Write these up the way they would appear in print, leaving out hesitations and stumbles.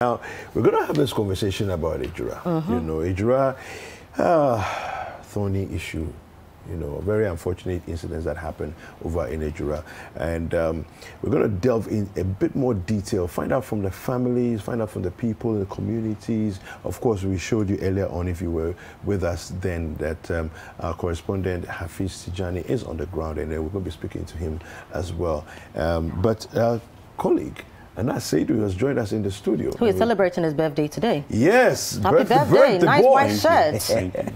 Now, we're going to have this conversation about Ejura. You know, Ejura, thorny issue, you know, very unfortunate incidents that happened over in Ejura. And we're going to delve in a bit more detail, find out from the families, find out from the people in the communities. Of course, we showed you earlier on, if you were with us then, that our correspondent Hafiz Tijani is on the ground, and we're going to be speaking to him as well. But our colleague, and that Seidu has joined us in the studio. Who is celebrating his birthday today. Yes. Happy birthday. Nice white shirt.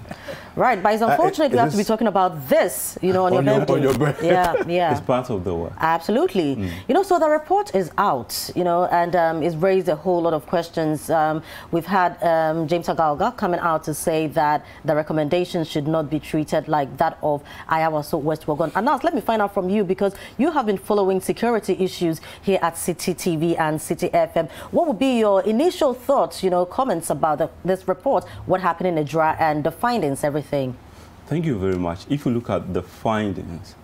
Right, but it's unfortunate we have to be talking about this, you know, on your birthday. On your birthday. Yeah. It's part of the work. Absolutely. You know, so the report is out, you know, and it's raised a whole lot of questions. We've had James Agalga coming out to say that the recommendations should not be treated like that of Ayawaso West Wagon. And now let me find out from you, because you have been following security issues here at City TV and City FM. What would be your initial thoughts, you know, comments about this report, what happened in Ejura and the findings, everything? Thank you very much. If you look at the findings,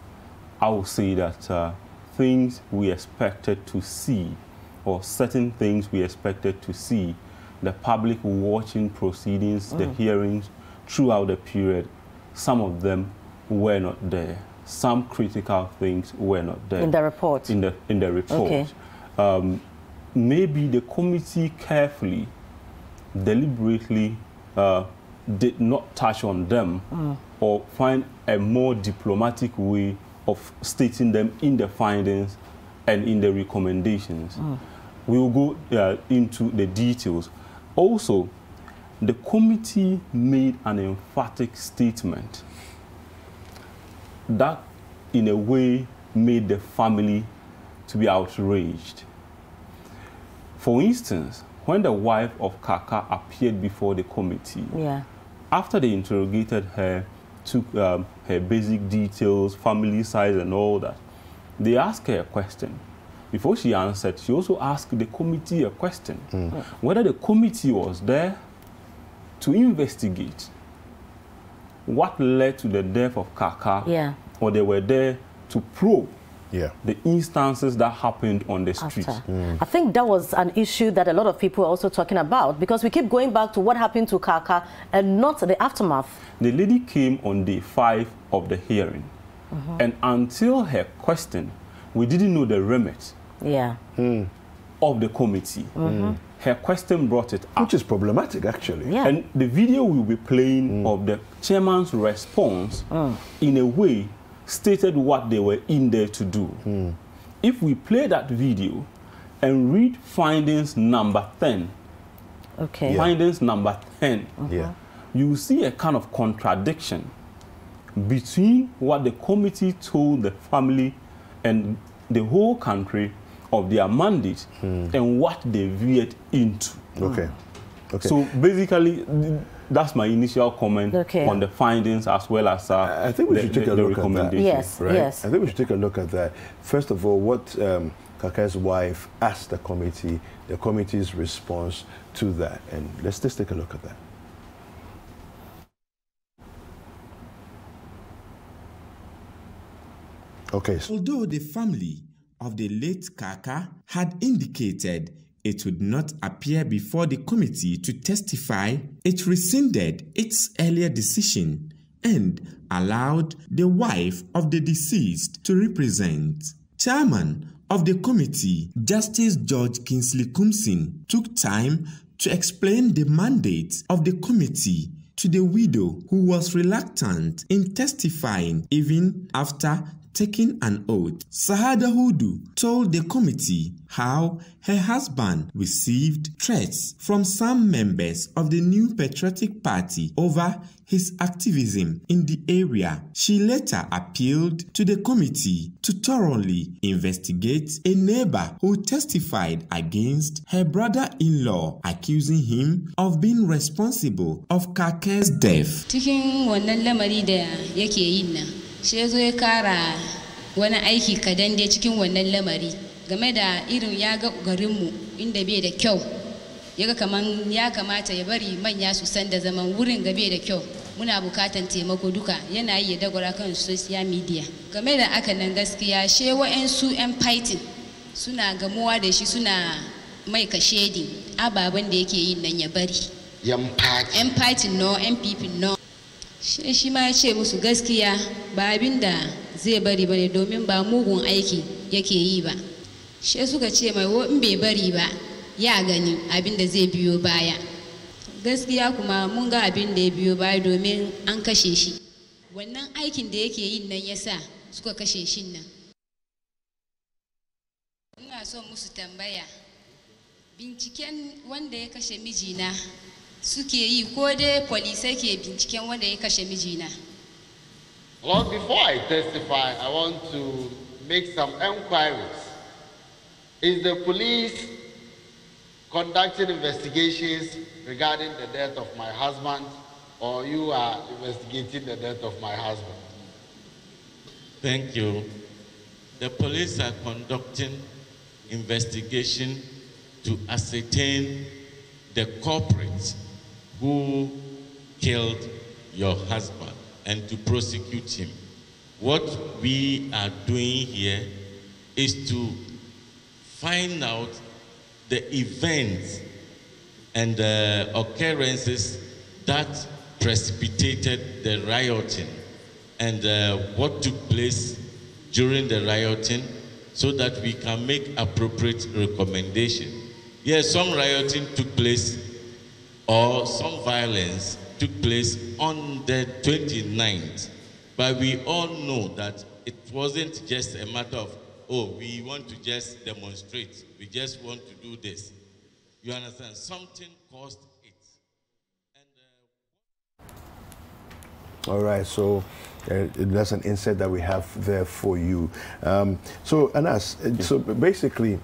I will say that things we expected to see, or certain things we expected to see, the public watching proceedings, the hearings throughout the period, some of them were not there. Some critical things were not there. In the report? In the report. Okay. Maybe the committee carefully, deliberately did not touch on them or find a more diplomatic way of stating them in the findings and in the recommendations. We will go into the details. Also, the committee made an emphatic statement that in a way made the family to be outraged. For instance, when the wife of Kaaka appeared before the committee, after they interrogated her, took her basic details, family size and all that, they asked her a question. Before she answered, she also asked the committee a question, whether the committee was there to investigate what led to the death of Kaaka, or they were there to probe the instances that happened on the street. I think that was an issue that a lot of people are also talking about, because we keep going back to what happened to Kaaka and not the aftermath. The lady came on day 5 of the hearing, and until her question, we didn't know the remit of the committee. Her question brought it up. Which is problematic, actually. And the video will be playing of the chairman's response in a way stated what they were in there to do. If we play that video and read findings number 10, findings number 10, you see a kind of contradiction between what the committee told the family and the whole country of their mandate and what they veered into. So basically, that's my initial comment on the findings, as well as I think we should take a look at that. Yes, I think we should take a look at that. First of all, what Kaaka's wife asked the committee's response to that, and let's just take a look at that. Although the family of the late Kaaka had indicated it would not appear before the committee to testify, it rescinded its earlier decision and allowed the wife of the deceased to represent. Chairman of the committee, Justice George Kingsley Kumsin, took time to explain the mandate of the committee to the widow, who was reluctant in testifying even after taking an oath. Sahada Hudu told the committee how her husband received threats from some members of the New Patriotic Party over his activism in the area. She later appealed to the committee to thoroughly investigate a neighbor who testified against her brother-in-law, accusing him of being responsible of Kaaka's death. Shi zo ya kara wani aiki kadan dai cikin wannan lamari game da irin ya ga garinmu inda bai da kyau, yaga kaman ya kamata ya bari manya su san da zaman wurin ga bai da kyau, muna bukatan taimako duka, yana yi ya dagwara kan social media. Game da aka nan gaskiya she wa'ansu yan fighting suna gamuwa da shi, suna mai kashedi ababen da yake yin nan ya bari. Yan party no, MPP no. Shi ma ya ce musu gaskiya ba abin da zai bari bane domin ba mugun aiki yake yi ba. Shi suka ce mai in bai bari ba ya gani abin da zai biyo baya. Gaskiya kuma mun ga abin da ya biyo baya domin an kashe shi. Wannan aikin da yake yin nan yasa suka kashe shi nan. Ina son musu tambaya. Binciken wanda ya kashe mijina suke yi ko dai polisai ke binciken wanda ya kashe mijina. Well, before I testify, I want to make some enquiries. Is the police conducting investigations regarding the death of my husband, or you are investigating the death of my husband? Thank you. The police are conducting investigation to ascertain the culprit who killed your husband and to prosecute him. What we are doing here is to find out the events and the occurrences that precipitated the rioting and what took place during the rioting so that we can make appropriate recommendation. Yes, some rioting took place or some violence took place on the 29th, but we all know that it wasn't just a matter of, oh, we want to just demonstrate, we just want to do this. You understand? Something caused it. All right, so that's an insight that we have there for you. So Anas, so basically,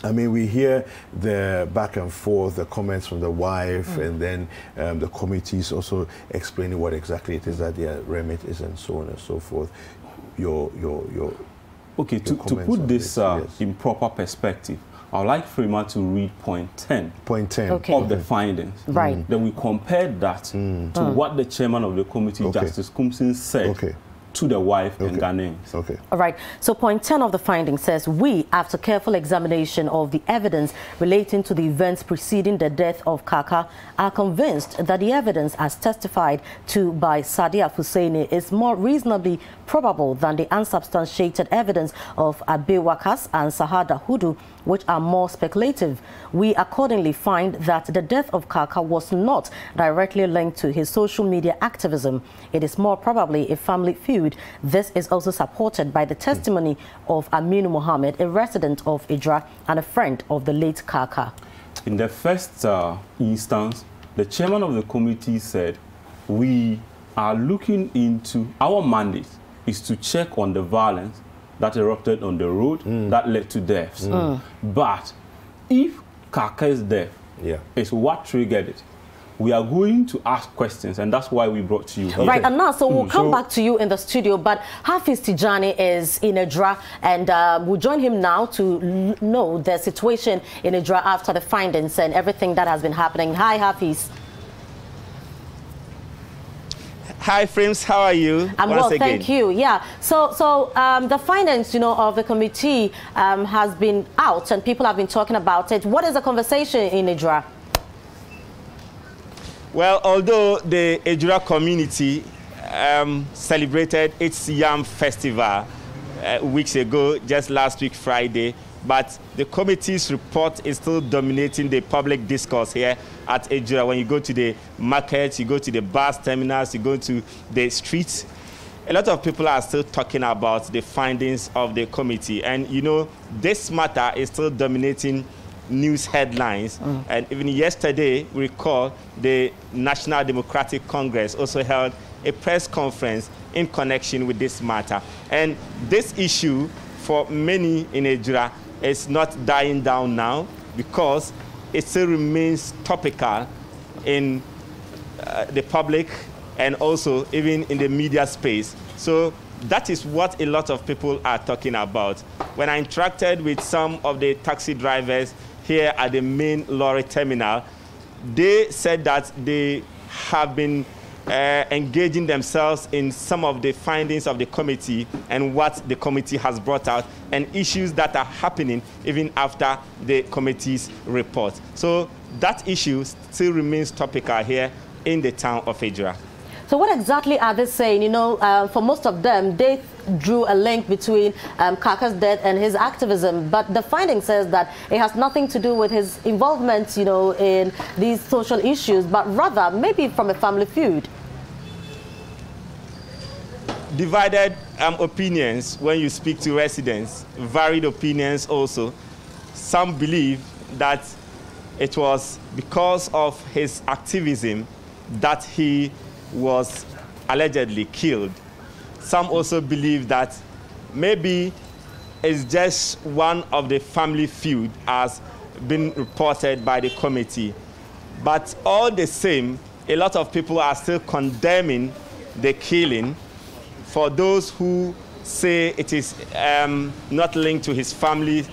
I mean, we hear the back and forth, the comments from the wife, and then the committees also explaining what exactly it is that their remit is, and so on and so forth. Okay, to put this yes. in proper perspective, I would like Freeman to read point 10, Okay. of the findings. Right. Then we compared that to what the chairman of the committee, Justice Kumsin, said to the wife and Ghanaians. Okay. All right. So point 10 of the finding says, we, after careful examination of the evidence relating to the events preceding the death of Kaaka, are convinced that the evidence as testified to by Sadia Husseini is more reasonably probable than the unsubstantiated evidence of Abe Wakas and Sahada Hudu, which are more speculative. We accordingly find that the death of Kaaka was not directly linked to his social media activism. It is more probably a family feud. This is also supported by the testimony of Aminu Mohammed, a resident of Ejura and a friend of the late Kaaka. In the first instance, the chairman of the committee said, we are looking into, our mandate is to check on the violence that erupted on the road that led to deaths. But if Kaaka's death is what triggered it, we are going to ask questions, and that's why we brought you here. Right, and now, so we'll come back to you in the studio, but Hafiz Tijani is in Ejura, and we'll join him now to know the situation in Ejura after the findings and everything that has been happening. Hi, Hafiz. Hi, Frames. How are you? I'm well, thank you. Yeah. So the findings, of the committee has been out, and people have been talking about it. What is the conversation in Ejura? Well, although the Ejura community celebrated its Yam Festival weeks ago, just last week, Friday, but the committee's report is still dominating the public discourse here at Ejura. When you go to the markets, you go to the bus terminals, you go to the streets, a lot of people are still talking about the findings of the committee. And, this matter is still dominating news headlines. And even yesterday, we recall the National Democratic Congress also held a press conference in connection with this matter. And this issue, for many in Ejura, is not dying down now because it still remains topical in the public and also even in the media space. So that is what a lot of people are talking about. When I interacted with some of the taxi drivers here at the main lorry terminal, they said that they have been engaging themselves in some of the findings of the committee and what the committee has brought out and issues that are happening even after the committee's report. So that issue still remains topical here in the town of Ejura. So what exactly are they saying? You know, for most of them, they drew a link between Kaaka's death and his activism, but the finding says that it has nothing to do with his involvement, you know, in these social issues, but rather maybe from a family feud. Divided opinions when you speak to residents, varied opinions also. Some believe that it was because of his activism that he was allegedly killed. Some also believe that maybe it's just one of the family feud as been reported by the committee. But all the same, a lot of people are still condemning the killing. For those who say it is not linked to his family,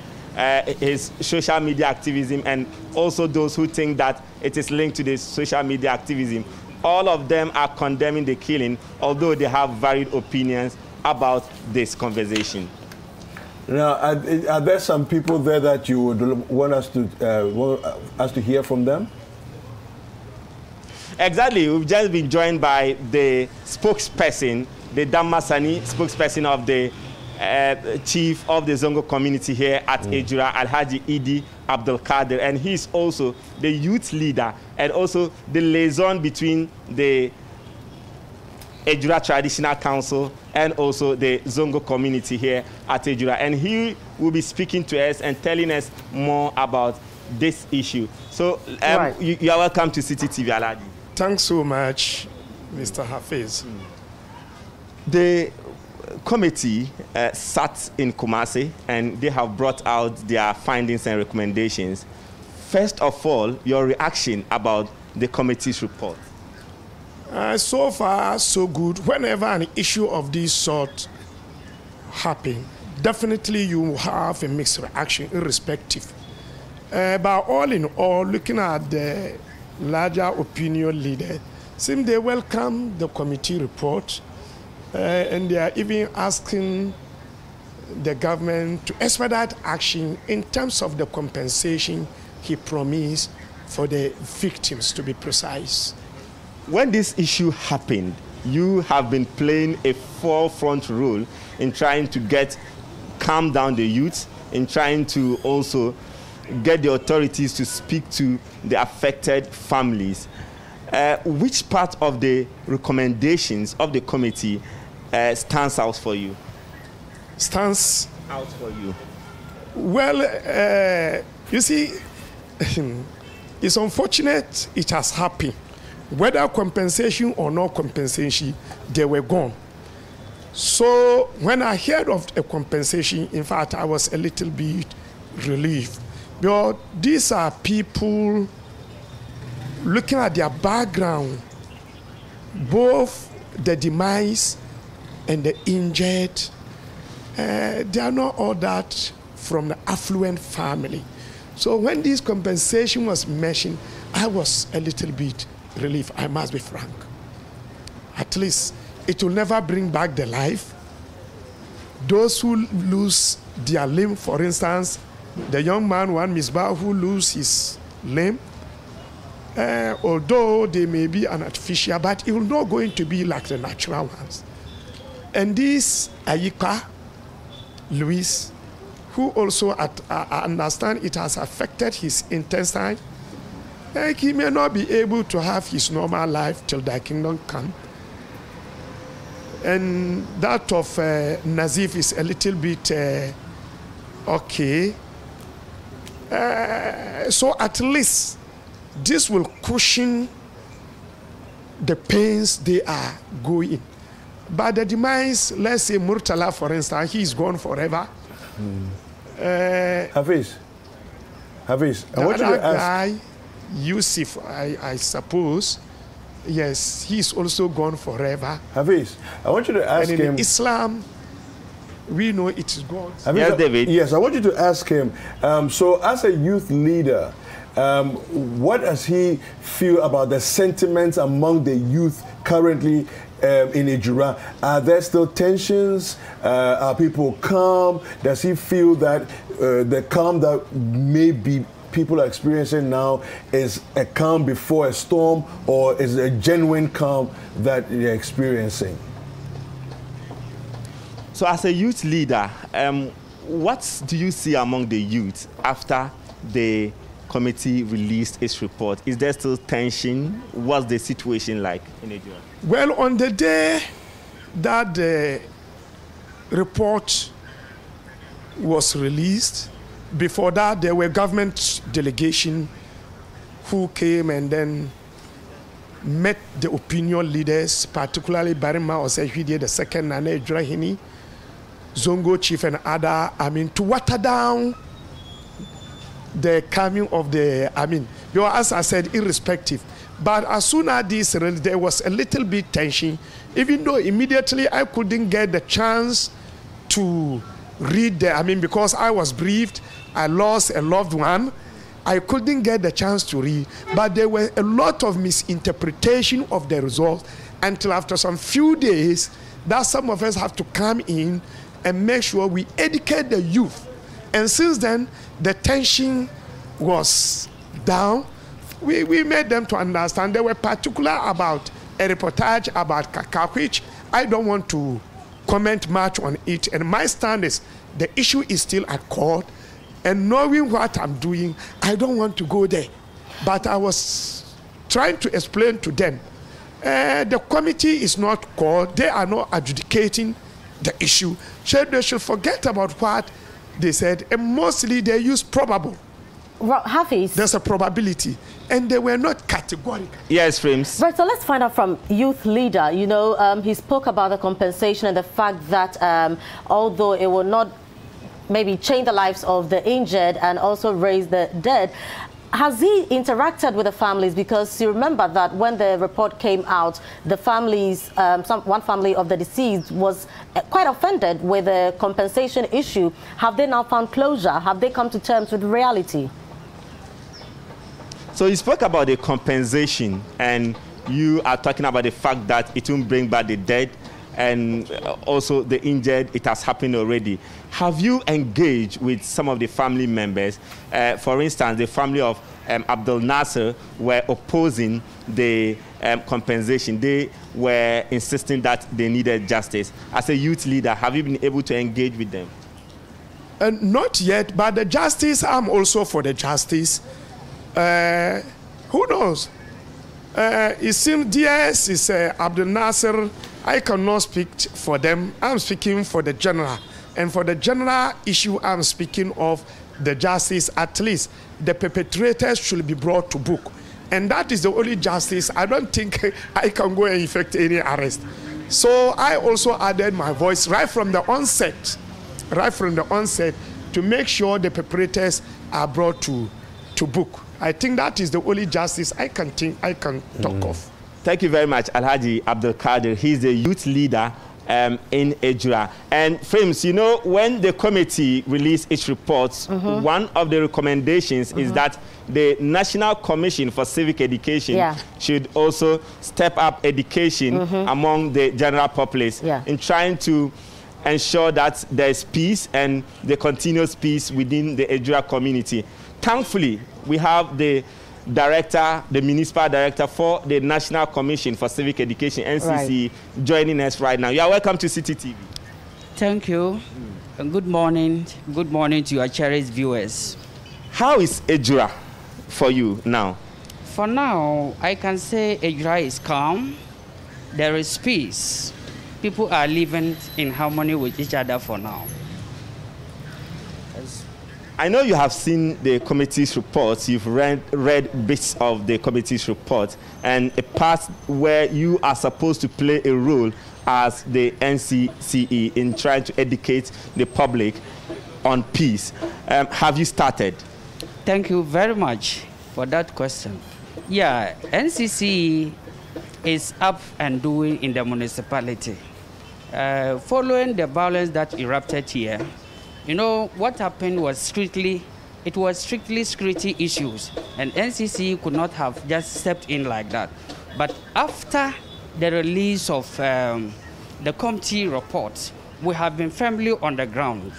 his social media activism, and also those who think that it is linked to the social media activism, all of them are condemning the killing, although they have varied opinions about this conversation. Now, are there some people there that you would want us to hear from them? Exactly. We've just been joined by the spokesperson, the Damasani spokesperson of the chief of the Zongo community here at Ejura, Alhaji Idi Abdul Kader, and he's also the youth leader and also the liaison between the Ejura Traditional Council and also the Zongo community here at Ejura. And he will be speaking to us and telling us more about this issue. So right. You are welcome to City TV, Alhaji. Thanks so much, Mr. Hafiz. The committee sat in Kumasi and they have brought out their findings and recommendations. First of all, your reaction about the committee's report. So far, so good. Whenever an issue of this sort happens, definitely you have a mixed reaction, irrespective. But all in all, looking at the larger opinion leaders, seem they welcome the committee report. And they are even asking the government to expedite action in terms of the compensation he promised for the victims, to be precise. When this issue happened, you have been playing a forefront role in trying to calm down the youth, in trying to also get the authorities to speak to the affected families. Which part of the recommendations of the committee stands out for you? Stands out for you? Well, you see, it's unfortunate it has happened. Whether compensation or no compensation, they were gone. So when I heard of a compensation, in fact, I was a little bit relieved. But these are people looking at their background, both the demise and the injured, they are not all that from the affluent family. So when this compensation was mentioned, I was a little bit relieved, I must be frank. At least it will never bring back the life. Those who lose their limb, for instance, the young man, one Misbah, who lose his limb, although they may be an artificial, but it will not going to be like the natural ones. And this Ayika, Luis, who also I understand it has affected his intestine, he may not be able to have his normal life till the kingdom come. And that of Nazif is a little bit okay. So at least this will cushion the pains they are going. But the demise, let's say Murtala, for instance, he's gone forever. Hafiz, I want you to ask. Guy, Yusuf, I suppose, yes, he's also gone forever. Hafiz, I want you to ask him. And in Islam, we know it is God. Yes, David. Yes, I want you to ask him. So, as a youth leader, What does he feel about the sentiments among the youth currently in Ejura? Are there still tensions? Are people calm? Does he feel that the calm that maybe people are experiencing now is a calm before a storm, or is it a genuine calm that they're experiencing? So as a youth leader, what do you see among the youth after the committee released its report? Is there still tension? What's the situation like in Ejura? Well, on the day that the report was released, before that, there were government delegation who came and then met the opinion leaders, particularly Barima Osehwidie the second, Nana Ejura Hini, Zongo Chief and other, to water down the coming of the, as I said, irrespective. But as soon as this, there was a little bit tension, even though immediately I couldn't get the chance to read the, because I was briefed, I lost a loved one, I couldn't get the chance to read, but there were a lot of misinterpretation of the results until after some few days that some of us have to come in and make sure we educate the youth. And since then, the tension was down. We made them to understand. They were particular about a reportage about Kaaka, which I don't want to comment much on it. And my stand is the issue is still at court. And knowing what I'm doing, I don't want to go there. But I was trying to explain to them, the committee is not called. They are not adjudicating the issue. So they should forget about what they said. And mostly they use probable. Hafiz. There's a probability. And they were not categorical. Yes, Frames. Right, so let's find out from youth leader. You know, he spoke about the compensation and the fact that although it will not maybe change the lives of the injured and also raise the dead, has he interacted with the families? Because you remember that when the report came out, the families, one family of the deceased was quite offended with the compensation issue. Have they now found closure? Have they come to terms with reality? So you spoke about the compensation, and you are talking about the fact that it won't bring back the dead and also the injured. It has happened already. Have you engaged with some of the family members? For instance, the family of Abdul Nasser were opposing the compensation. They were insisting that they needed justice. As a youth leader, have you been able to engage with them? Not yet, but the justice, I'm also for the justice. Who knows? It seems DS is Abdul Nasser. I cannot speak for them. I'm speaking for the general. And for the general issue, I'm speaking of the justice. At least the perpetrators should be brought to book. And that is the only justice. I don't think I can go and effect any arrest. So I also added my voice right from the onset, to make sure the perpetrators are brought to book. I think that is the only justice I can talk of. Thank you very much, Alhaji Abdul Kadir. He's the youth leader in Ejura. And Frames, you know, when the committee released its reports, one of the recommendations is that the National Commission for Civic Education should also step up education among the general populace in trying to ensure that there is peace and the continuous peace within the Ejura community. Thankfully, we have the director, the municipal director for the National Commission for Civic Education, NCC, joining us right now. You are welcome to City TV. Thank you. And good morning. Good morning to your cherished viewers. How is Ejura for you now? For now, I can say Ejura is calm. There is peace. People are living in harmony with each other for now. I know you have seen the committee's reports. You've read bits of the committee's report, and a part where you are supposed to play a role as the NCCE in trying to educate the public on peace. Have you started? Thank you very much for that question. Yeah, NCCE is up and doing in the municipality. Following the violence that erupted here, you know, what happened was strictly it was strictly security issues, and NCC could not have just stepped in like that. But after the release of the committee report, we have been firmly on the ground.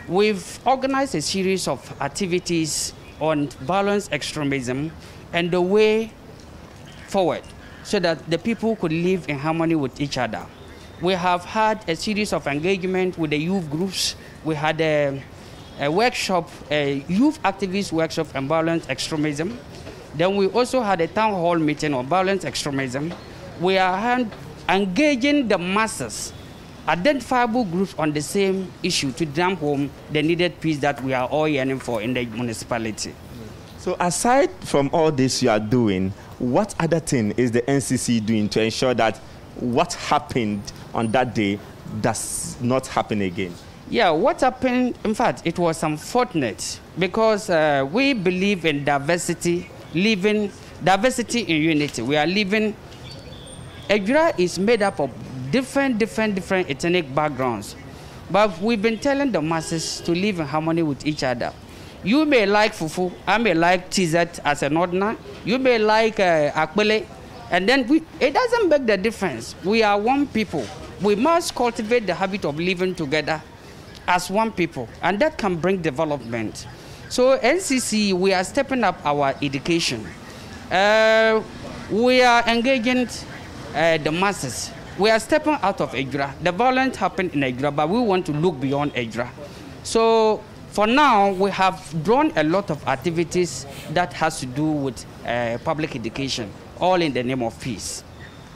We've organized a series of activities on violence extremism and the way forward so that the people could live in harmony with each other. We have had a series of engagement with the youth groups. We had a workshop, a youth activist workshop on violence extremism. Then we also had a town hall meeting on violence extremism. We are engaging the masses, identifiable groups on the same issue to drum home the needed peace that we are all yearning for in the municipality. So aside from all this you are doing, what other thing is the NCC doing to ensure that what happened on that day does not happen again? Yeah, what happened, in fact, it was unfortunate because we believe in diversity, diversity in unity. We are living, Ejura is made up of different ethnic backgrounds. But we've been telling the masses to live in harmony with each other. You may like fufu, I may like tizet as an ordinary, you may like akbele, and then it doesn't make the difference. We are one people. We must cultivate the habit of living together as one people, and that can bring development. So NCC, we are stepping up our education. We are engaging the masses. We are stepping out of Ejura. The violence happened in Ejura, but we want to look beyond Ejura. So for now, we have drawn a lot of activities that has to do with public education, all in the name of peace.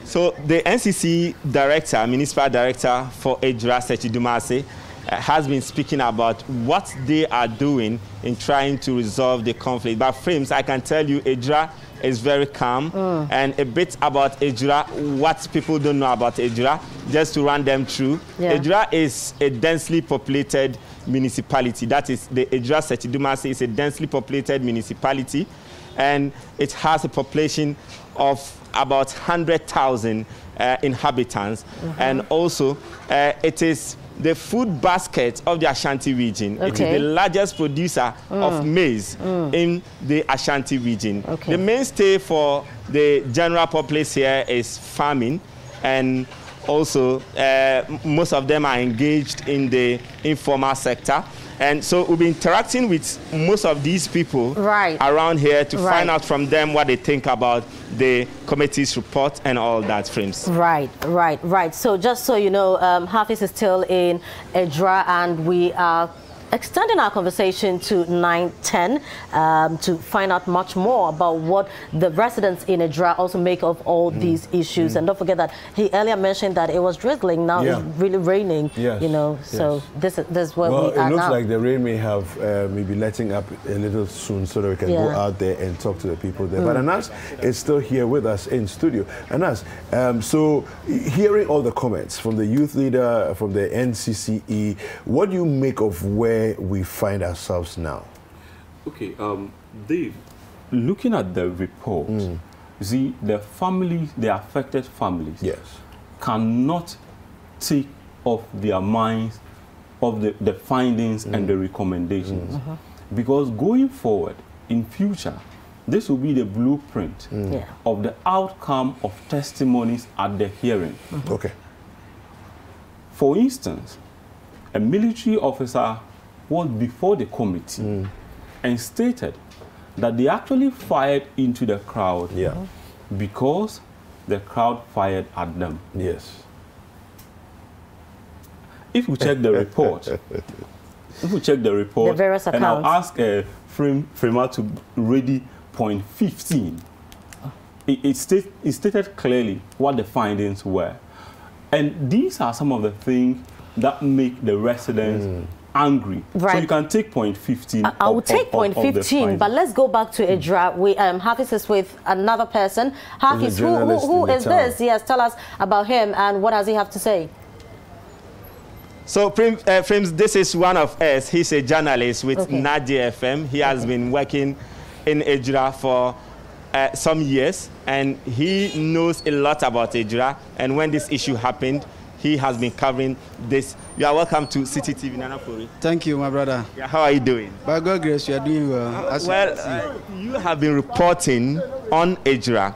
So the NCC director, municipal director for Ejura, Sechi Dumase, has been speaking about what they are doing in trying to resolve the conflict. But Frames, I can tell you, Ejura is very calm. And a bit about Ejura, what people don't know about Ejura, just to run them through. Yeah. Ejura is a densely populated municipality. That is, the Ejura Sechi Dumase is a densely populated municipality, and it has a population of about 100,000 inhabitants. And also, it is the food basket of the Ashanti region. Okay. It is the largest producer of maize in the Ashanti region. Okay. The mainstay for the general populace here is farming, and also most of them are engaged in the informal sector. And so we'll be interacting with most of these people around here to find out from them what they think about the committee's report and all that, Frames. Right. So just so you know, Hafiz is still in Ejura, and we are extending our conversation to 9:10 to find out much more about what the residents in Ejura also make of all these issues. And don't forget that he earlier mentioned that it was drizzling, now it's really raining. You know, so this is where we are now. It looks like the rain may have maybe letting up a little soon, so that we can go out there and talk to the people there. But Anas is still here with us in studio. Anas, so hearing all the comments from the youth leader, from the NCCE, what do you make of where we find ourselves now? Okay, Dave, looking at the report, see, the families, the affected families, cannot take off their minds of the findings and the recommendations. Because going forward, in future, this will be the blueprint of the outcome of testimonies at the hearing. Okay. For instance, a military officer was before the committee and stated that they actually fired into the crowd because the crowd fired at them. Yes. If we check the report, the various and I'll ask Frema to ready point 15, it stated clearly what the findings were. And these are some of the things that make the residents angry. So you can take point 15. I will take point 15, but let's go back to Ejura. We Hafiz is with another person. Hafiz, who is this? Yes, tell us about him and what does he have to say? So, Frames, this is one of us. He's a journalist with Nadia FM. He has been working in Ejura for some years, and he knows a lot about Ejura. And when this issue happened, He has been covering this. You are welcome to City TV, Nana Fori. Thank you, my brother. Yeah, how are you doing? By God's grace, you are doing well. You have been reporting on Ejura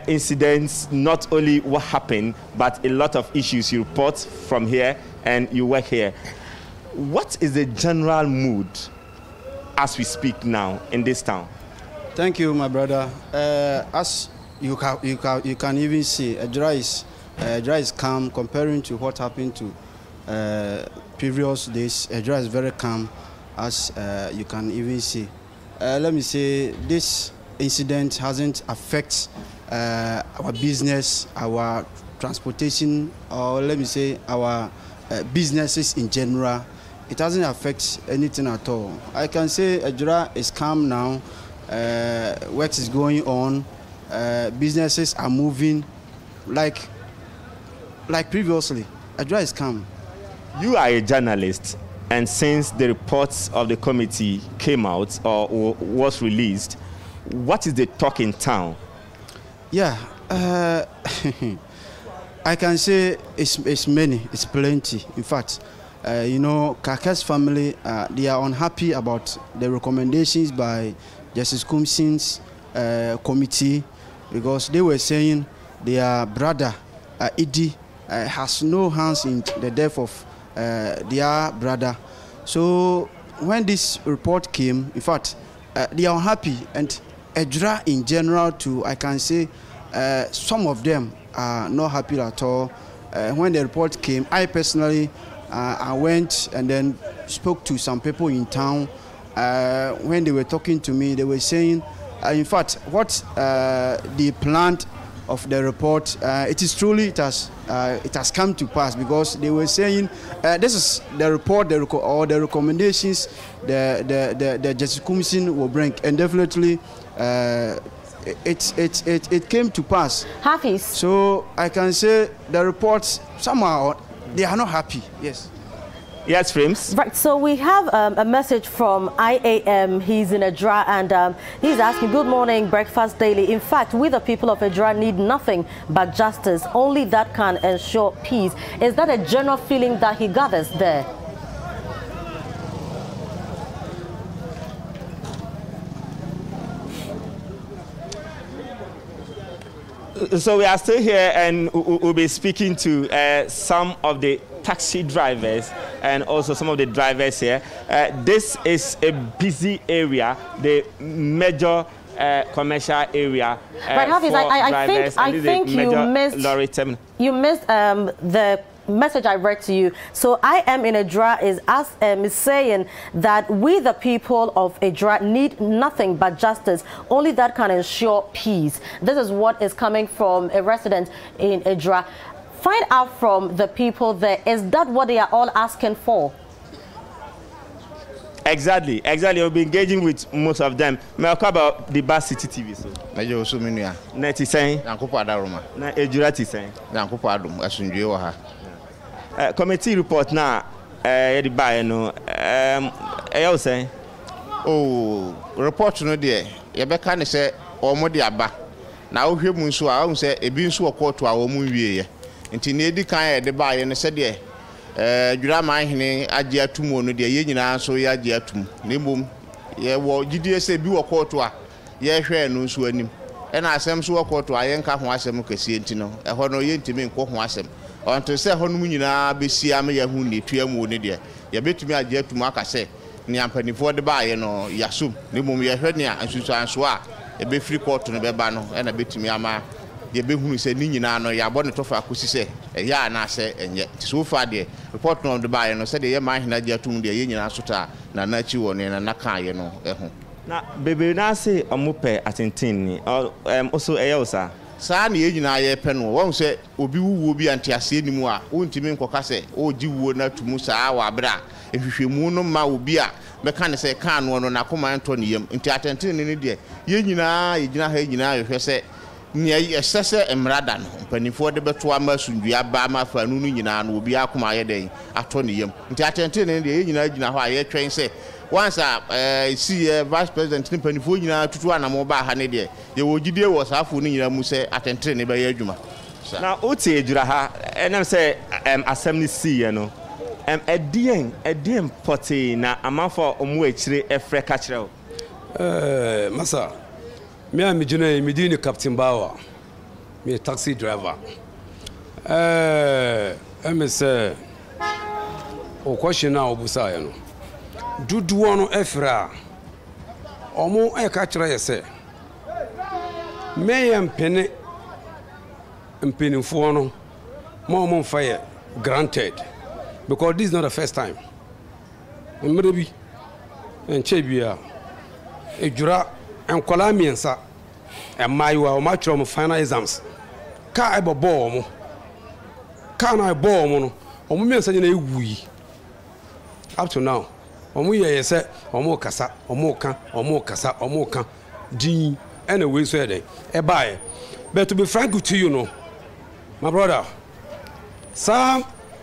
incidents, not only what happened, but a lot of issues. You report from here and you work here. What is the general mood as we speak now in this town? Thank you, my brother. As you can even see, Ejura is calm comparing to what happened to previous days. Ejura is very calm, as you can even see. Let me say, this incident hasn't affected our business, our transportation, or let me say our businesses in general. It doesn't affect anything at all. I can say Ejura is calm now. Work is going on. Businesses are moving like previously. Ejura is calm. You are a journalist, and since the reports of the committee came out or was released, what is the talk in town? Yeah, I can say it's many, it's plenty. In fact, you know, Kaaka's family, they are unhappy about the recommendations by Justice Kumsin's committee, because they were saying their brother, Idi, has no hands in the death of their brother. So when this report came, in fact, they are unhappy, and Ejura in general too, I can say some of them are not happy at all. When the report came, I personally, I went and then spoke to some people in town. When they were talking to me, they were saying, in fact, what they planned of the report, it is truly, it has come to pass, because they were saying this is the report, or the recommendations the Justice Kumsin will bring, and definitely it came to pass. Hafiz. So I can say the reports, somehow they are not happy. Yes. Yes, Frames. Right, so we have a message from IAM. He's in Ejura, and he's asking, good morning, Breakfast Daily. In fact, we the people of Ejura need nothing but justice. Only that can ensure peace. Is that a general feeling that he gathers there? So we are still here, and we'll be speaking to some of the taxi drivers and also some of the drivers here. This is a busy area, the major commercial area. Right, Hafiz, I think you missed the message I read to you. So I am in Ejura is saying that we the people of Ejura need nothing but justice. Only that can ensure peace. This is what is coming from a resident in Ejura. Find out from the people there, is that what they are all asking for? Exactly. We'll be engaging with most of them. May I talk about the Bus City TV? So. Najo so minua. Na ti sen. Na kopa daroma. Na Ejura ti sen. Na kopa adum asundwe wo ha. Committee report na the buy no you say. Oh, report no there. Ye beka ne se omo de aba. Na wo hwemu nso a wo se ebi nso wo court a wo mu wie ye. Nti ne edi kan ye de buy ne se de Ejura man hene agye atum no de ye nyina so ye agye atum. Ne mom ye wo gidie se bi wo court a ye hwe no nso anim. E na asem so wo court a ye nka ho asem kese nti no. E ho no ye ntimi nko ho asem. Onto se honum nyina besia me yahu ne tuamu ne de ye betumi agye atum aka se ne ampanifo de ba ye no yasum ne mom ye hwe ne ansusu anso a e be free court no be ba no e na betumi ama ye be hunu se ni nyina no ya bo ne tofa akosi se e ya na se enye so far de report no de ba ye no se de ye ma hina agye atum de ye nyina so ta na na chi wo ne na kan ye no e ho na bebe na se omope atenten ni also eyosa saa na ye nyina ye pe no won se obi wuwo bi antiase ni mu a wontimi nkoka se o ji wuwo na tumu saa wa bra ehwehwemu no ma obi a meka ne se kan no no na koma nto ne yam nti atenten ne de ye nyina ye gyina ha nyina ye hwe se ne ye sese emrada no mpanifo de beto ama sundua ba ma fa nu nyina no obi akoma ye den ato ne yam nti atenten ne de ye nyina gyina ho a ye twen se once see vice president ni panifo nyina tutu anamo ba ha ne de ye wo gidie wo saafo ni nyina mu se atentre ne ba ye adwuma na oti Ejura ha enam se assembly see, you know. Edien potty na amafo omu echire efre kachire. Masa, me am jina me di ni Captain Bawa. Me taxi driver. Me say o question na obusa ya no. Dudu ono efra. Omo e kachire yese. Me yam pene mpinifo no mo fire granted. Because this is not the first time. Maybe and Chebia, Ejura and Colamiansa, and my match on final exams. Can I bomb? Can I bomb? Or me saying a wee. Up to now, or we said, or more cassa, or more can, or more cassa, or more can. G. Anyway, said a buy. But to be frank with you, know, my brother,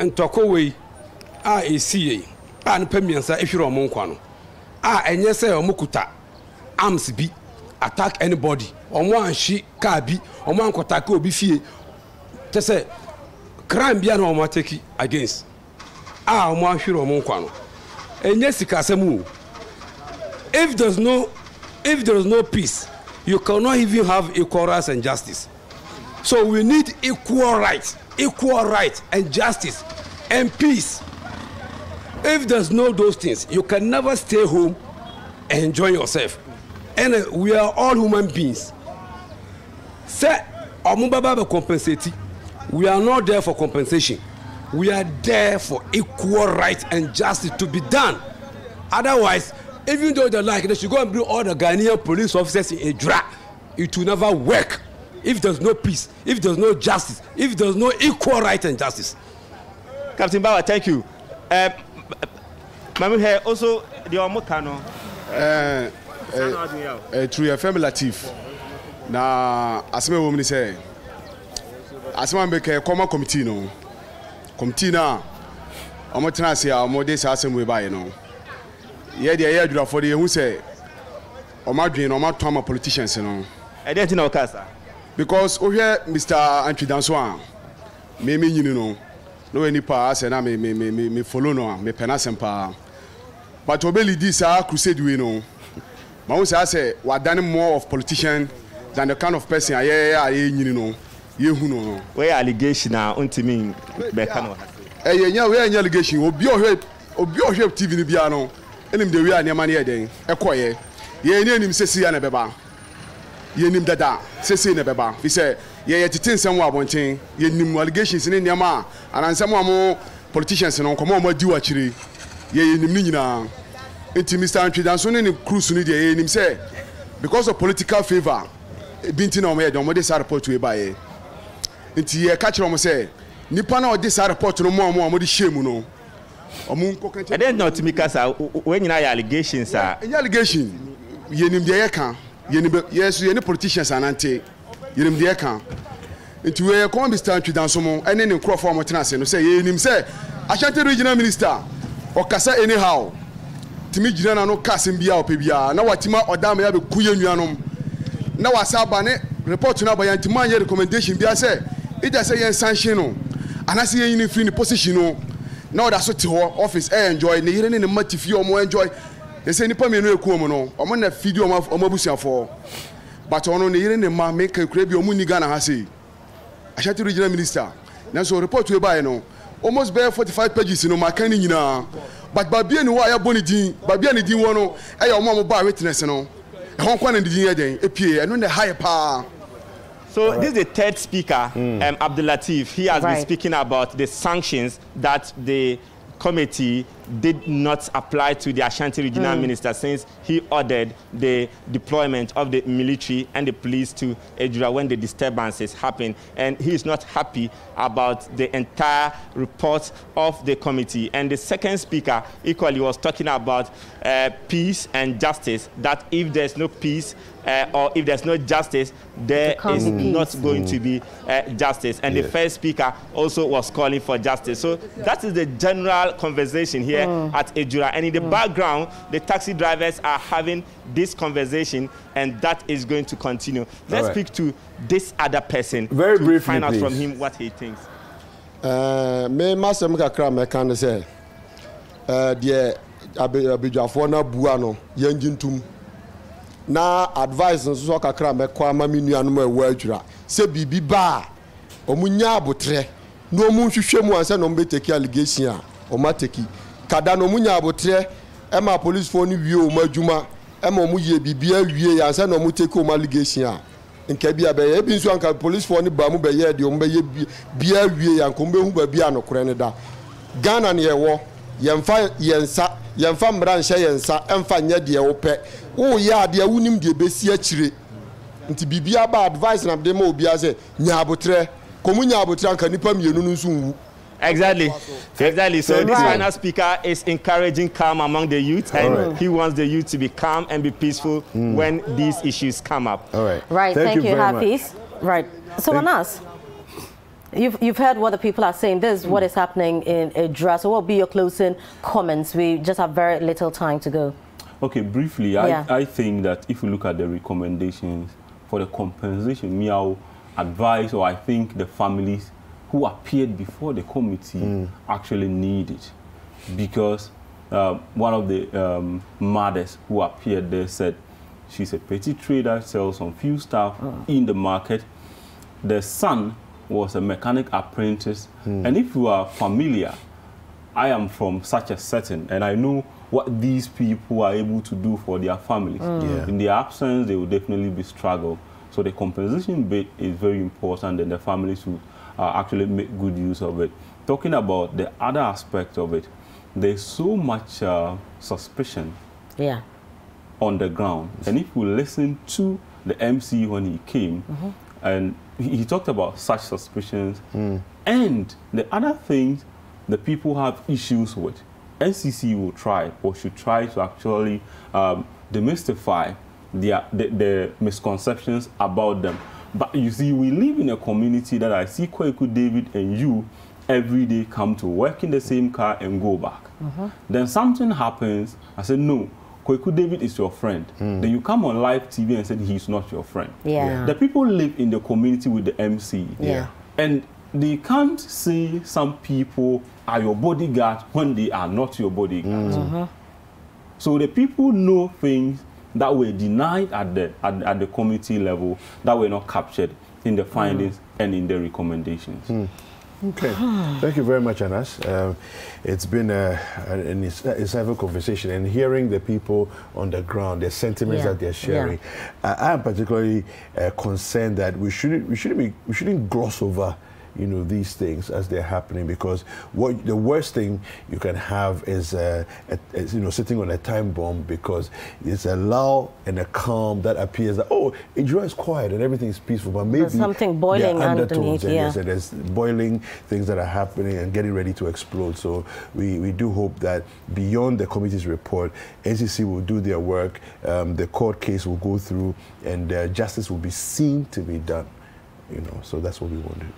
and talk away. ACA and Pemiansa if you're a monquano. And yes, say Mokuta arms be attack anybody. On one she can be on one kotako be fee. To say crime be no mateki against. One hero monquano. And yes, Kasemu. If there is no peace, you cannot even have equal rights and justice. So we need equal rights and justice and peace. If there's no those things, you can never stay home and enjoy yourself. And we are all human beings. Say, compensate. We are not there for compensation. We are there for equal rights and justice to be done. Otherwise, even though they like, they should go and bring all the Ghanaian police officers in Ejura. It will never work. If there's no peace, if there's no justice, if there's no equal rights and justice. Captain Bawa, thank you. Mami here also the Omokano. Through your family Latif. Na asime woman say. Asime make a common committee no. Committee na. Omo tena se omo dey say asem we buy no. Ye dey here dura for the who say omo adwen omo to politicians no. I don't know Kasa. Because o here Mr. Antwi Danso me nyini no. No any pa say na me follow no me penasem pa. But obeli this crusade we know. Ma we say we done more of politician than the kind of person nyini no. Ye hu no. Where allegation na untimi be kan o. We allegation obi ohwe TV ni bia no. Enim de we anema na ye den. Ekoye. Ye ni enim sesi ya na beba. Ye nim dada sesi na beba. Fi say ye tete nsem wa abonten. Ye nim allegations ni niam and nsem wa politicians no komo mo di wa chire. Ye nim ni nyina. Enti Mr. Antwi Danso ni cruise ni de ye nim say because of political favor binti na o me don mo dey report we buy. Enti ye ka kire mo say nipa na o dey report no mo dey shame no. I don't know to me Kasa when you allegations are allegation ye nim de ye kan ye nim yes ye ni politicians anante ye nim de ye kan enti we come Mr. Antwi Danso mo ene ne nkrofo mo tena se no say ye nim say Ashanti regional minister o kasa anyhow timi gina na no kasem bia opebia na watima odam ya be kuye nuanom na wasaba ne report na ba yantima ye recommendation bia say ida say yen sanction no anase yen ni free ni position no na oda so te ho office enjoy ne yire ne matifi omo enjoy they say nipa me no ekuom no omo na video omo busuafo but ono ne yire ne ma me ka kura bi omo ni Ghana ha say Ashanti regional minister na so report we buy no almost bare 45 pages no makani nyina but babia ni wa ya boni din babia ni din wono e ya omo ba witness no e hon kwa na din ye den epie eno ne high pa. So this is the third speaker, Abdul Latif. He has been speaking about the sanctions that the committee did not apply to the Ashanti regional minister since he ordered the deployment of the military and the police to Ejura when the disturbances happened. And he is not happy about the entire report of the committee. And the second speaker equally was talking about peace and justice, that if there's no peace or if there's no justice, there is not going to be justice. And the first speaker also was calling for justice. So that is the general conversation here at Ejura. And in the background, the taxi drivers are having this conversation, and that is going to continue. Let's speak to this other person very briefly, find out please. from him what he thinks. Me masem kakra me kan say de abidwafo na bua no yanjintum na advice nso kakra me kwa ma menuanom ewa adwura se bibi ba omunya abotre no mu hwehwe mu ansa no mbeteki allegation a o mateki kada no munya abotre e ma police for ni wie o madwuma e ma omu ye bibia wie ansa no mu teki o allegation a nka bia be e bi nso anka police for ni ba mu be ye de o mbe ye bia wie ya nko mbe hu ba bia no kore ne da Ghana ne yewo yemfa yensa yemfa mra nhye yensa emfa nya de wo pe wo ya de awunim de besi akire nti bibia ba advice na de ma obi ase nya abotre komunya abotre anka nipa mienu nso nwu. Exactly. Exactly. So this final speaker is encouraging calm among the youth, and he wants the youth to be calm and be peaceful when these issues come up. All right. Right. Thank you, Hafiz. Right. So Anas, you've heard what the people are saying. This is what is happening in Ejura. So what will be your closing comments? We just have very little time to go. Okay, briefly, I think that if you look at the recommendations for the compensation, Meow advise, or I think the families who appeared before the committee actually need it, because one of the mothers who appeared there said she's a petty trader, sells some few stuff in the market. The son was a mechanic apprentice, and if you are familiar, I am from such a setting, and I know what these people are able to do for their families. In their absence, they will definitely be struggle. So the compensation bit is very important, and the families who actually make good use of it. Talking about the other aspect of it, there's so much suspicion on the ground. And if we listen to the MC when he came, and he talked about such suspicions, and the other things the people have issues with, NCC will try, or should try to actually demystify the misconceptions about them. But you see, we live in a community that I see Kwaku David and you every day come to work in the same car and go back. Then something happens, I said, no, Kwaku David is your friend. Then you come on live TV and said he's not your friend. The people live in the community with the MC. And they can't say some people are your bodyguard when they are not your bodyguard. So the people know things that were denied at the committee level, that were not captured in the findings and in the recommendations. Okay, thank you very much, Anas. It's been an insightful conversation, and hearing the people on the ground, their sentiments that they're sharing. I am particularly concerned that we shouldn't gloss over, you know, these things as they're happening, because the worst thing you can have is you know, sitting on a time bomb, because it's a lull and a calm that appears that, oh, Ejura is quiet and everything is peaceful, but maybe there's something boiling underneath. There's boiling things that are happening and getting ready to explode. So we do hope that beyond the committee's report, NCC will do their work, the court case will go through, and justice will be seen to be done. You know, so that's what we want to do.